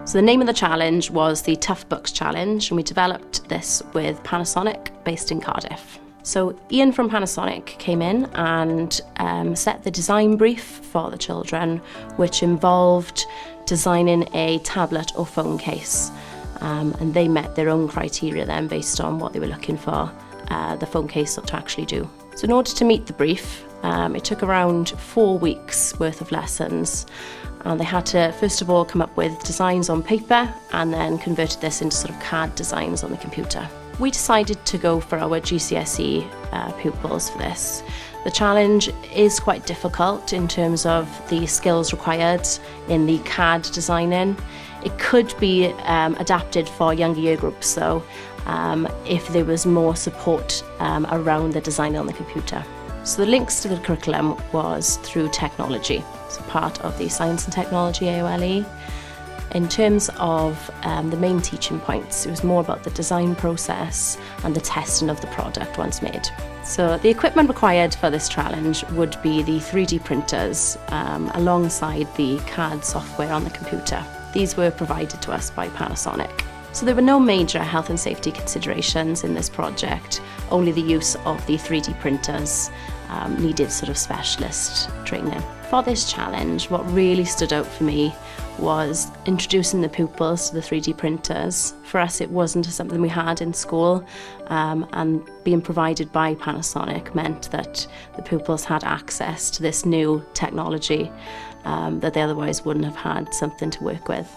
So the name of the challenge was the Tough Books Challenge, and we developed this with Panasonic, based in Cardiff. So Ian from Panasonic came in and set the design brief for the children, which involved designing a tablet or phone case. And they met their own criteria then based on what they were looking for the phone case to actually do. So in order to meet the brief, it took around 4 weeks worth of lessons. And they had to, first of all, come up with designs on paper and then converted this into sort of CAD designs on the computer. We decided to go for our GCSE pupils for this. The challenge is quite difficult in terms of the skills required in the CAD designing. It could be adapted for younger year groups though, if there was more support around the design on the computer. So the links to the curriculum was through technology, so part of the Science and Technology AOLE. In terms of the main teaching points, it was more about the design process and the testing of the product once made. So the equipment required for this challenge would be the 3D printers alongside the CAD software on the computer. These were provided to us by Panasonic. So there were no major health and safety considerations in this project, only the use of the 3D printers needed sort of specialist training. For this challenge, what really stood out for me was introducing the pupils to the 3D printers. For us, it wasn't something we had in school, and being provided by Panasonic meant that the pupils had access to this new technology that they otherwise wouldn't have had something to work with.